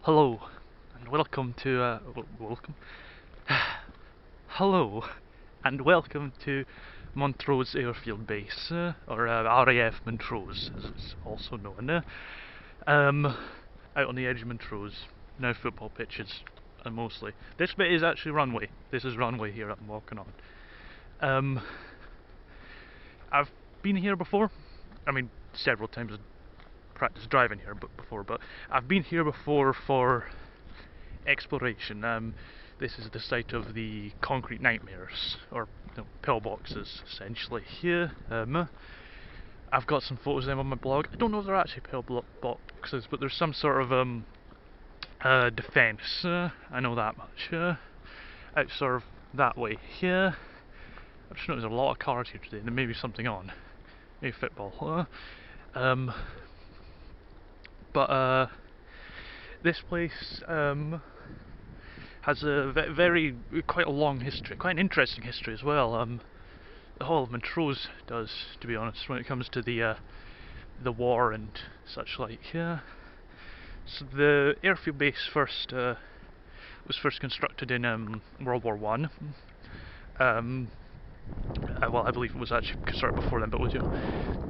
Hello, and welcome to, welcome? Hello, and welcome to Montrose Airfield Base, or RAF Montrose, as it's also known. Out on the edge of Montrose, now football pitches, mostly. This bit is actually runway. This is runway here I'm walking on. I've been here before. I mean, several times. Practice driving here before, but I've been here before for exploration. This is the site of the concrete nightmares, or pillboxes, essentially. Here, I've got some photos of them on my blog. I don't know if they're actually pillboxes, but there's some sort of defence. I know that much. Out sort of that way. Here, I've just noticed there's a lot of cars here today. There may be something on, maybe football. But this place has a quite a long history, quite an interesting history as well. The whole of Montrose does, to be honest, when it comes to the war and such like. So the airfield base was first constructed in World War One. Well, I believe it was actually constructed before then, but was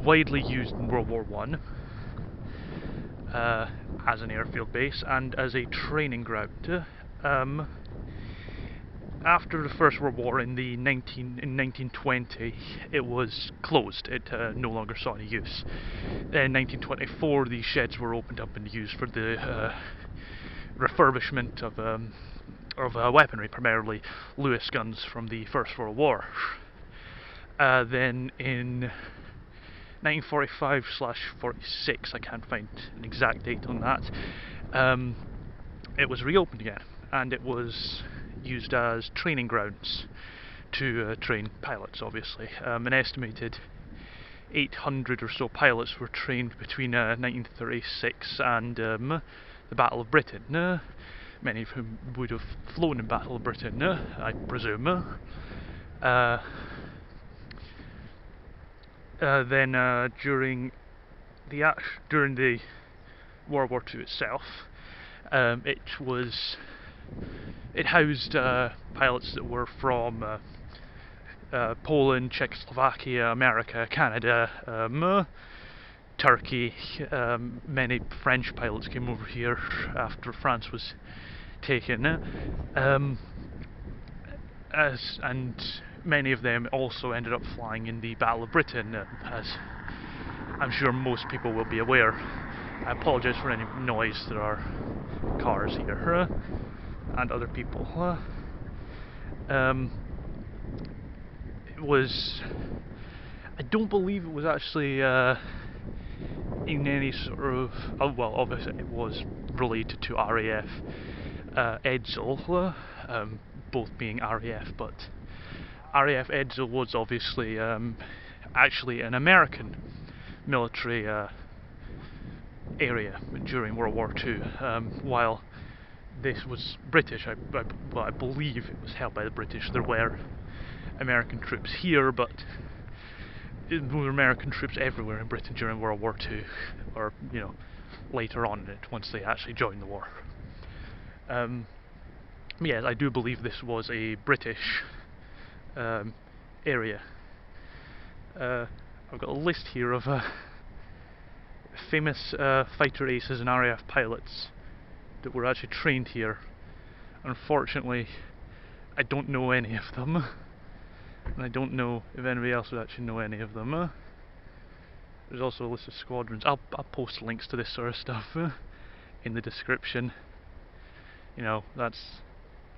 widely used in World War One. As an airfield base and as a training ground. After the First World War in 1920, it was closed. It no longer saw any use. In 1924, these sheds were opened up and used for the refurbishment of weaponry, primarily Lewis guns from the First World War. Then in 1945/46, I can't find an exact date on that, it was reopened again, and it was used as training grounds to train pilots, obviously. An estimated 800 or so pilots were trained between 1936 and the Battle of Britain, many of whom would have flown in Battle of Britain, I presume. Then during the World War II itself, it housed pilots that were from Poland, Czechoslovakia, America, Canada, Turkey. Many French pilots came over here after France was taken, and many of them also ended up flying in the Battle of Britain, as I'm sure most people will be aware. I apologise for any noise. There are cars here and other people. It was... I don't believe it was actually in any sort of... Oh, well, obviously it was related to RAF Edzell, both being RAF, but RAF Edzell was obviously actually an American military area during World War II, while this was British. I believe it was held by the British. There were American troops here, but there were American troops everywhere in Britain during World War II, or later on in it, once they actually joined the war. Yes, I do believe this was a British area. I've got a list here of famous fighter aces and RAF pilots that were actually trained here. Unfortunately, I don't know any of them, and I don't know if anybody else would actually know any of them. There's also a list of squadrons. I'll post links to this sort of stuff in the description. That's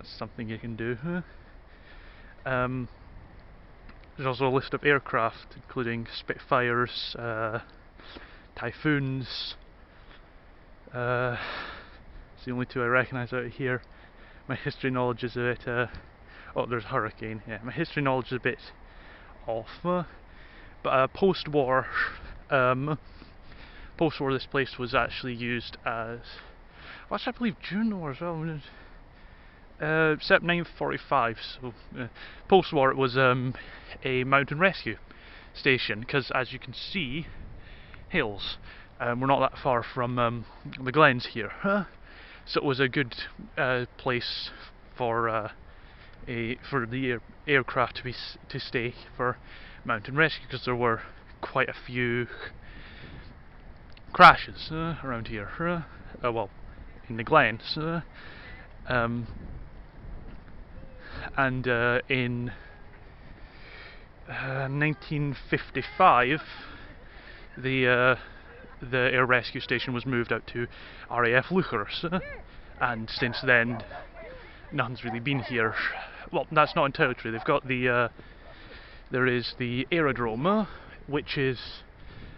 something you can do. There's also a list of aircraft, including Spitfires, Typhoons. It's the only two I recognise out of here. My history knowledge is a bit... oh, there's Hurricane. Yeah, my history knowledge is a bit off. But post-war, this place was actually used as... Well, actually, I believe during the war as well. Except 1945, so post-war it was a mountain rescue station, because as you can see, hills. We're not that far from the glens here, So it was a good place for the aircraft to stay for mountain rescue, because there were quite a few crashes around here. Well, in the glens, and in 1955, the air rescue station was moved out to RAF Montrose, and since then nothing's really been here. Well, that's not entirely true. They've got there is the aerodrome, which is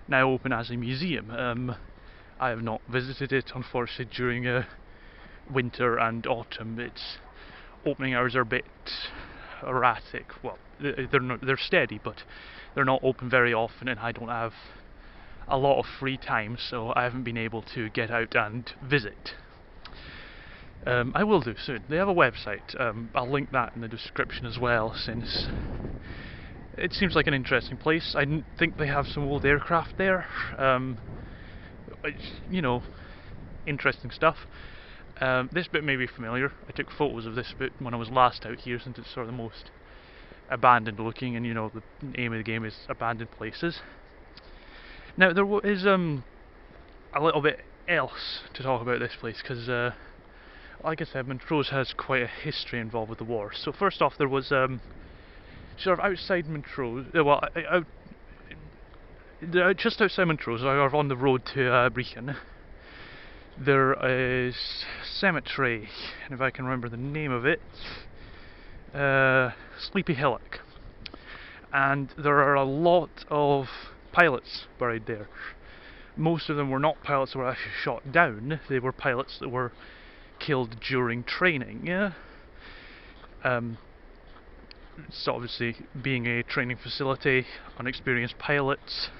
now open as a museum. I have not visited it, unfortunately, during winter and autumn. Its opening hours are a bit erratic. Well, they're steady, but they're not open very often, and I don't have a lot of free time, so I haven't been able to get out and visit. I will do soon. They have a website. I'll link that in the description as well, since it seems like an interesting place. I think they have some old aircraft there. You know, interesting stuff. This bit may be familiar. I took photos of this bit when I was last out here, since it's sort of the most abandoned looking, and you know, the aim of the game is abandoned places. Now there is a little bit else to talk about this place, because like I said, Montrose has quite a history involved with the war. So first off, there was sort of outside Montrose, just outside Montrose, or on the road to Brechin, there is cemetery, and if I can remember the name of it, Sleepy Hillock, and there are a lot of pilots buried there. Most of them were not pilots that were actually shot down. They were pilots that were killed during training. So obviously, being a training facility, unexperienced pilots,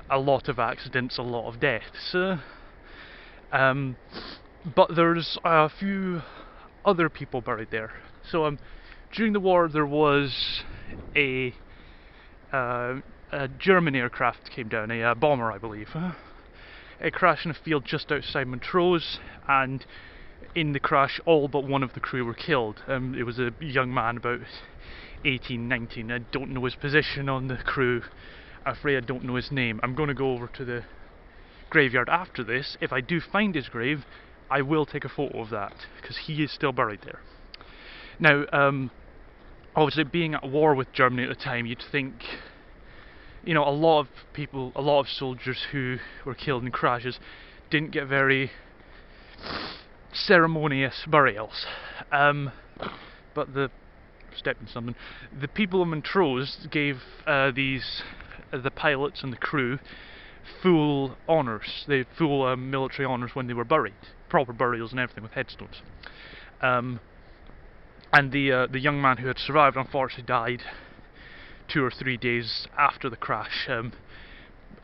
a lot of accidents, a lot of deaths. But there's a few other people buried there. So during the war, there was a German aircraft came down, a bomber, I believe. It crashed in a field just outside Montrose, and in the crash, all but one of the crew were killed. It was a young man, about 18, 19. I don't know his position on the crew. I'm afraid I don't know his name. I'm going to go over to the graveyard after this. If I do find his grave, I will take a photo of that, because he is still buried there. Now, obviously, being at war with Germany at the time, you'd think, you know, a lot of people, a lot of soldiers who were killed in crashes didn't get very ceremonious burials. But stepping something, the people of Montrose gave the pilots and the crew full honours, full military honours when they were buried, proper burials and everything with headstones. And the young man who had survived unfortunately died 2 or 3 days after the crash. I'm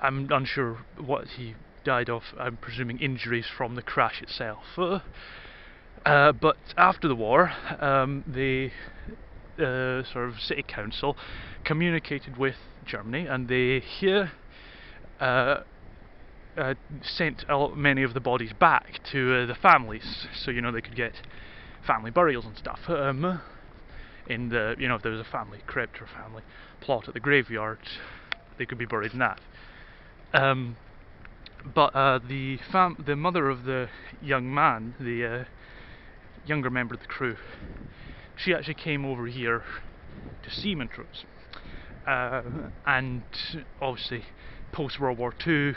unsure what he died of. I'm presuming injuries from the crash itself. But after the war, the sort of city council communicated with Germany, and they sent many of the bodies back to the families, so you know they could get family burials and stuff. In the, you know, if there was a family crypt or family plot at the graveyard, they could be buried in that. But the mother of the young man, the younger member of the crew, she actually came over here to see Montrose. And obviously, post World War II,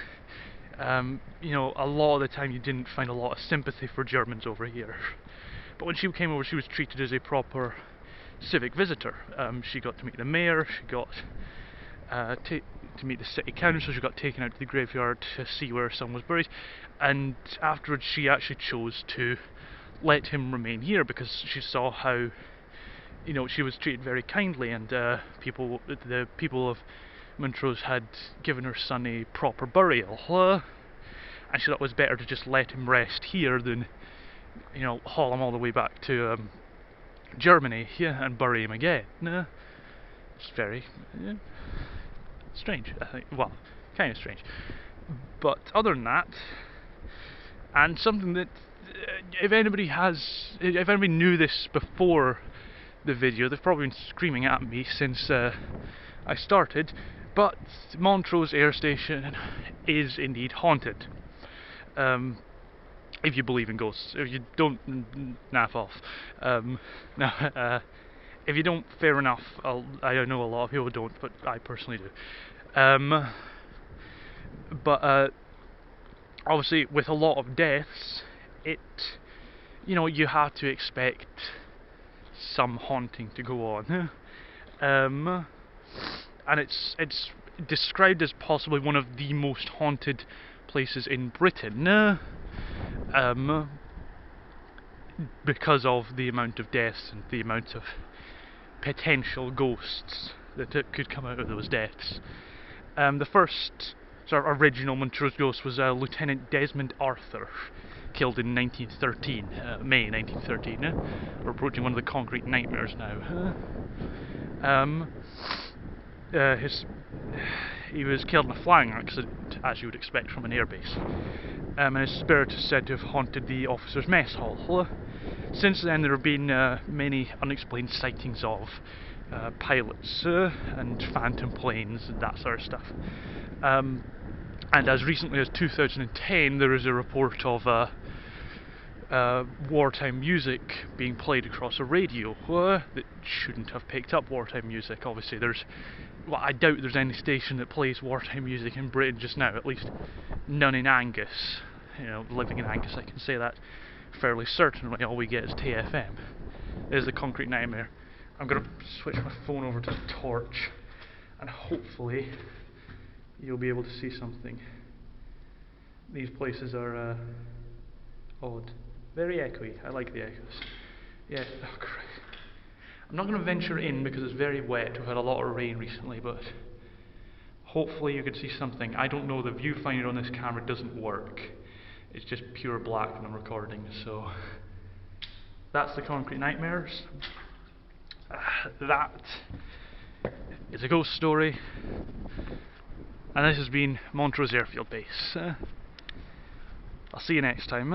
you know, a lot of the time you didn't find a lot of sympathy for Germans over here. But when she came over, she was treated as a proper civic visitor. She got to meet the mayor, she got to meet the city council, she got taken out to the graveyard to see where her son was buried, and afterwards she actually chose to let him remain here because she saw how, you know, she was treated very kindly, and the people of Montrose had given her son a proper burial, and she thought it was better to just let him rest here than, you know, haul him all the way back to Germany, yeah, and bury him again. It's very strange, I think. Well, kind of strange. But other than that, and something that if anybody knew this before the video, they've probably been screaming at me since I started, but Montrose Air Station is indeed haunted. If you believe in ghosts. If you don't, naff off. No, if you don't, fair enough. I know a lot of people don't, but I personally do. But obviously, with a lot of deaths, you have to expect some haunting to go on. And it's described as possibly one of the most haunted places in Britain. Because of the amount of deaths and the amount of potential ghosts that could come out of those deaths. The first sort of original Montrose ghost was Lieutenant Desmond Arthur, killed in 1913, May 1913. We're approaching one of the concrete nightmares now. He was killed in a flying accident, as you would expect from an airbase, and his spirit is said to have haunted the officers' mess hall. Since then, there have been many unexplained sightings of pilots and phantom planes and that sort of stuff. And as recently as 2010, there is a report of wartime music being played across a radio that shouldn't have picked up wartime music. Obviously, I doubt there's any station that plays wartime music in Britain just now, at least none in Angus. Living in Angus, I can say that fairly certainly. All we get is TFM. There's the concrete nightmare. I'm going to switch my phone over to the torch, and hopefully you'll be able to see something. These places are odd. Very echoey. I like the echoes. Yeah, oh Christ. I'm not going to venture in because it's very wet. We've had a lot of rain recently, but hopefully you can see something. I don't know, the viewfinder on this camera doesn't work. It's just pure black when I'm recording, so that's the concrete nightmares. That is a ghost story, and this has been Montrose Airfield Base. I'll see you next time.